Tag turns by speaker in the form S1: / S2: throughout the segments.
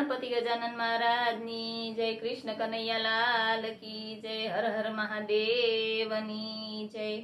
S1: गणपति गजानन महाराजनी जय, कृष्ण कन्हैया लाल की जय, हर हर महादेवनी जय।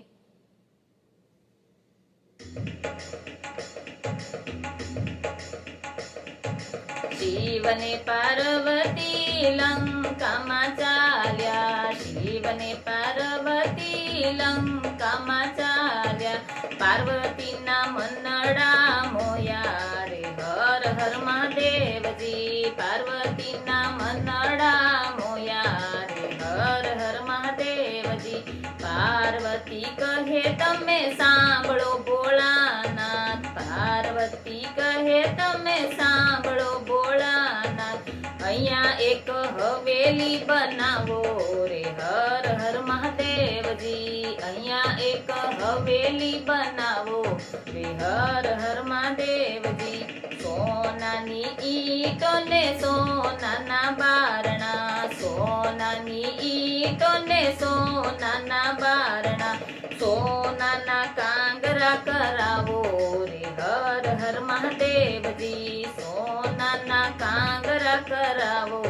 S1: शिव ने पार्वती लंका में चाल्या, शिव ने पार्वती लंका में चाल्या, पार्वती ना मनड़ा मोया रे, हर हर महादेव जी, पार्वती ना मनड़ा मोया रे, हर हर महादेव जी। पार्वती कहे तमे सांभळो भोळानाथ, पार्वती कहे तमे सांभळो भोळानाथ, अहिया एक हवेली बनावो रे, हर हर महादेव जी, अहिया एक हवेली बनावो रे, हर हर महादेव जी। सोनानी ईटो ने सोनाना बारणा, सोनानी ईटो ने सोनाना बारणा, सोनाना कांगरा करावो रे, हर हर महादेव जी, सोनाना कांगरा करावो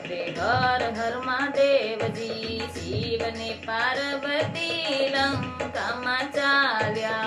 S1: रे, हर हर महादेव जी। शिव ने पार्वती लंका में चाल्या,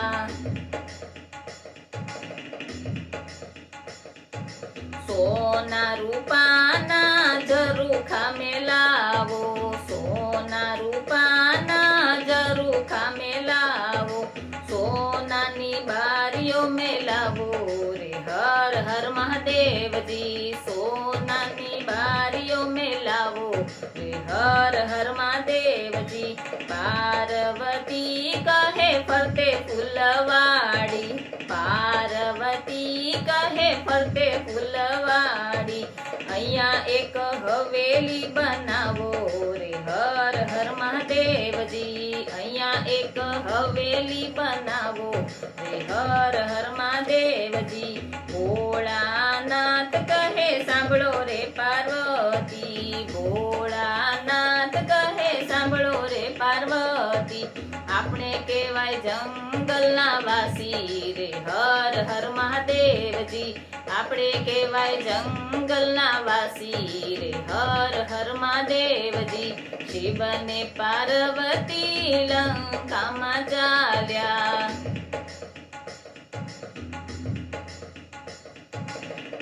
S1: सोना रूपाना जरूखा में लावो, सोना रूपाना जरूखा में लावो, सोनानी बारियों में लावो रे, हर हर महादेव जी, सोनानी बारियों में लावो रे, हर हर महादेव जी। पार्वती कहे फरते फुलवाड़ी, पार्वती कहे फरते फुलवाड़ी, अहिया एक हवेली बनावो रे, हर हर महादेव जी, अहिया एक हवेली बनावो रे, हर हर महादेव जी। भोळानाथ कहे सांभळो रे पार्वती, भोळानाथ कहे सांभळो रे पार्वती, આપણે કહેવાય જંગલના વાસી રે, હર હર મહાદેવજી, આપણે કહેવાય જંગલના વાસી રે, હર હર મહાદેવજી। શિવને પાર્વતી લંકામાં ચાલ્યા,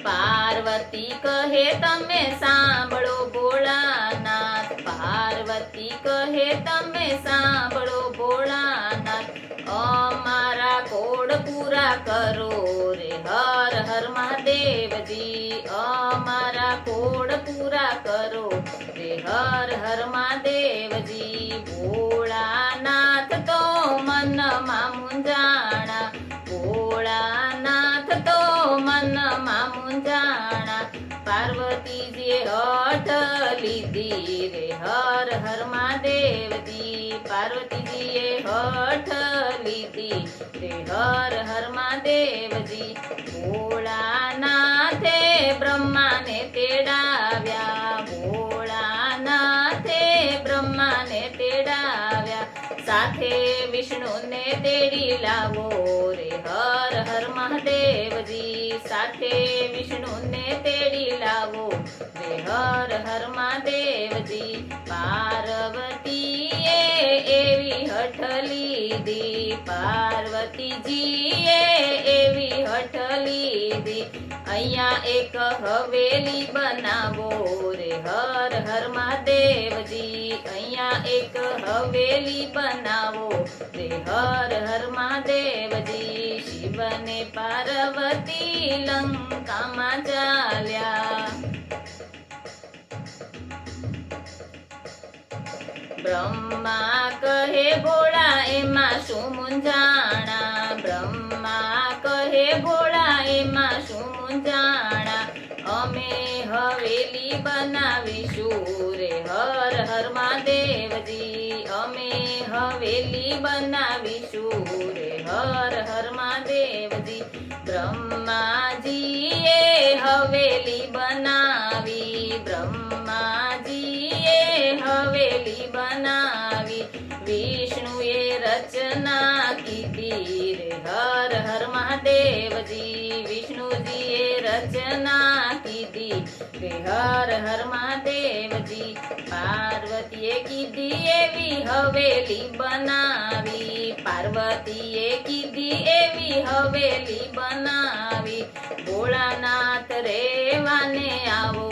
S1: પાર્વતી કહે તમે સાંભળો ભોળાનાથ, પાર્વતી કહે તમે સાંભળો ભોળાનાથ, અમારા કોડ પૂરા કરો રે, હર હર મહાદેવજી, અમારા કોડ પૂરા કરો રે, હર હર મહાદેવજી। ભોળાનાથ તો મનમાં મુંજાણા, ભોળાનાથ તો મનમાં મુંજાણા, પાર્વતીજીએ હઠ લીધી રે, હર હર મહાદેવજી, પાર્વતીજીએ હઠ લીધી રે, હર હર મહાદેવજી। ભોળાનાથે બ્રહ્માને તેડાવ્યા, ભોળાનાથે બ્રહ્માને તેડાવ્યા, સાથે વિષ્ણુને તેડી લાવો રે, હર હર મહાદેવજી, સાથે વિષ્ણુને તેડી લાવો રે, હર હર મહાદેવજી। પાર્વતીએ એવી હઠ લીધી, પાર્વતીજીએ એવી હઠ લીધી, અહીંયા એક હવેલી બનાવો રે, હર હર મહાદેવજી, અહીંયા એક હવેલી બનાવો રે, હર હર મહાદેવજી। શિવને પાર્વતી લંકામાં ચાલ્યા, બ્રહ્મા કહે ભોળા એમાં શું મૂંઝાણા, બ્રહ્મા કહે ભોળા એમાં શું મૂંઝાણા, અમે હવેલી બનાવીશું રે, હર હર મહાદેવજી, અમે હવેલી બનાવીશું રે, હર હર મહાદેવજી। બ્રહ્માજીએ હવેલી બનાવી, બ્રહ્માજીએ હવેલી બનાવી, વિષ્ણુએ રચના કીધી રે, હર હર મહાદેવજી. વિષ્ણુજીએ રચના કીધી રે હર હર મહાદેવજી. પાર્વતીએ કીધી એવી હવેલી બનાવી, પાર્વતીએ કીધી એવી હવેલી બનાવી. ભોળાનાથ રેવાને આવો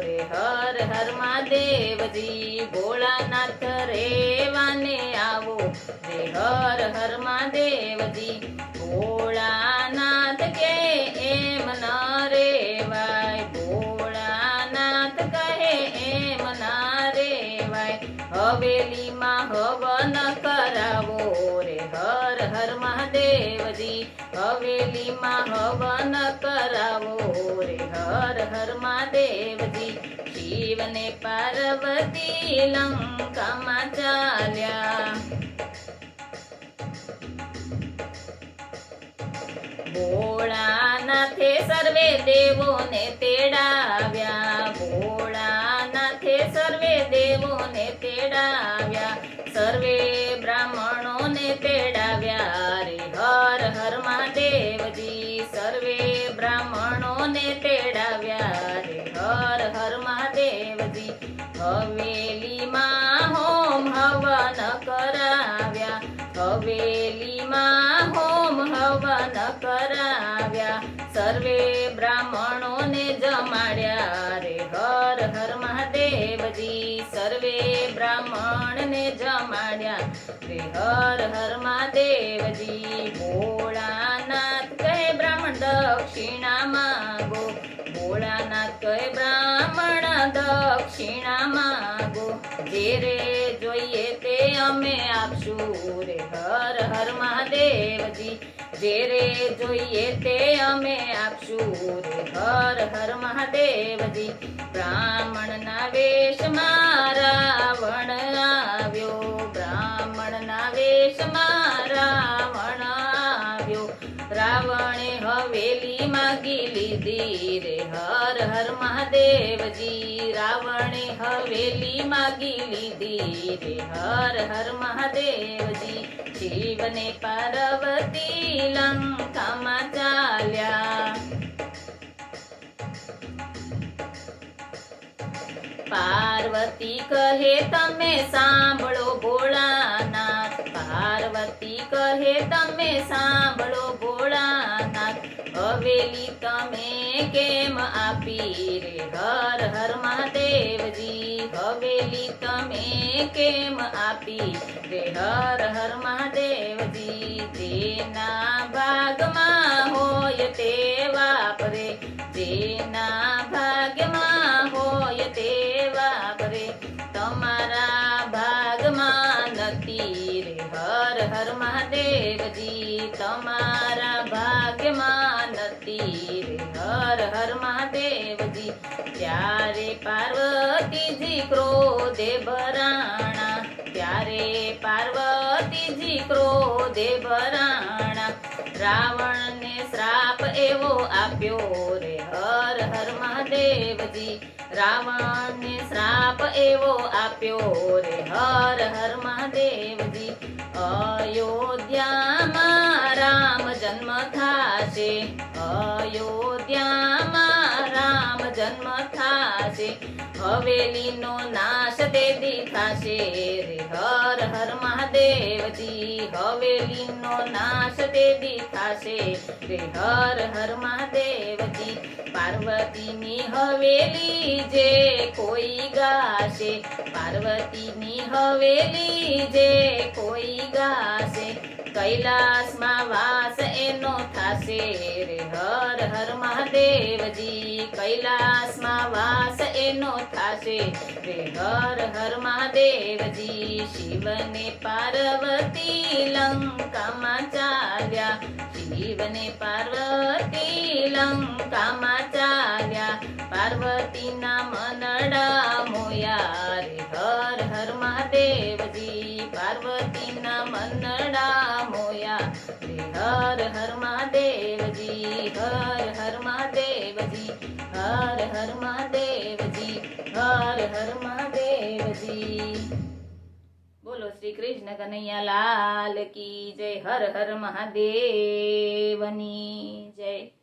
S1: રે હર હર મહાદેવજી. ભોળાનાથ રેવાને આવો રે હર હર મહાદેવજી. ભોળાનાથ કે એમ ન રેવાય, ભોળાનાથ કહે એમ ના રેવાય. હવેલીમાં હવન કરાવો રે હર હર મહાદેવજી. હવેલીમાં હવન કરાવો રે હર હર મહાદેવજી. શિવને પાર્વતી લંકામાં ચાલ્યા, ભોળાનાથે સર્વે દેવોને તેડાવ્યા, ભોળાનાથે સર્વે દેવોને તેડાવ્યા. સર્વે બ્રાહ્મણોને તેડાવ્યા રે હર હર મહાદેવજી. સર્વે બ્રાહ્મણોને તેડાવ્યા રે હર હર મહાદેવજી. હવેલીમાં હોમ હવન કરાવ્યા, હવેલીમાં હોમ હવન કરાવ્યા. સર્વે બ્રાહ્મણોને જમાડ્યા રે હર હર મહાદેવજી. સર્વે બ્રાહ્મણને જમાડ્યા રે હર હર મહાદેવજી. ભોળાનાથ કહે બ્રાહ્મણ દક્ષિણા માગો, ભોળાનાથ કહે બ્રાહ્મણ દક્ષિણા માગો. જે રે જોઈએ તે અમે આપશું રે હર હર મહાદેવજી. જે રે જોઈએ તે અમે આપશું રે હર હર મહાદેવજી. બ્રાહ્મણના વેશમાં રાવણ આવ્યો, બ્રાહ્મણના વેશમાં રાવણ આવ્યો. રાવણે હવેલી માગી લીધી રે હર હર મહાદેવજી. રાવણે હવેલી માગી લીધી રે હર હર મહાદેવજી. શિવને પાર્વતી લંકામાં ચાલ્યા, પાર્વતી કહે તમે સાંભળો ભોળાનાથ, પાર્વતી કહે તમે સાંભળો ભોળાનાથ. હવેલી તમે કેમ આપી રે હર હર મહાદેવજી. હવેલી તમે કેમ આપી રે હર હર મહાદેવજી. જેના ભાગમાં હોય તે વાપરે, જેના ભાગ્યમાં હોય તે વાપરે. તમારા ભાગમાં નથી રે હર હર મહાદેવજી. તમારા ભાગ્યમાં નથી રે હર હર મહાદેવજી. ત્યારે પાર્વતીજી ક્રોધે ભરાણા, ત્યારે પાર્વતીજી ક્રોધે ભરાણા. રાવણને શ્રાપ એવો આપ્યો રે હર હર મહાદેવજી. રાવણને શ્રાપ એવો આપ્યો રે હર હર મહાદેવજી. અયોધ્યામાં રામ જન્મ થાશે, અયોધ્યામાં રામ જન્મ થાશે. હવેલીનો નાશ તેથી થાશે રે હર હર મહાદેવજી. હવેલીનો નાશ તેથી થાશે રે હર હર મહાદેવજી. પાર્વતીની હવેલી જે કોઈ ગાશે, પાર્વતીની હવેલી જે કોઈ ગાશે. કૈલાસમાં વાસ એનો થાશે રે હર હર મહાદેવજી. કૈલાસમાં વાસ એનો થાશે રે હર હર મહાદેવજી. શિવને પાર્વતી લંકામાં ચાલ્યા, શિવને પાર્વતી લંકામાં ચાલ્યા. પાર્વતીના મનડા મોયા રે હર હર મહાદેવજી. પાર્વતીના મનડા મોયા રે હર હર મહાદેવજી. હર હર મહાદેવજી. હર હર મહાદેવજી. હર હર મહાદેવજી. બોલો. શ્રી કૃષ્ણ કનૈયા લાલ કી જય. હર હર મહાદેવની જય.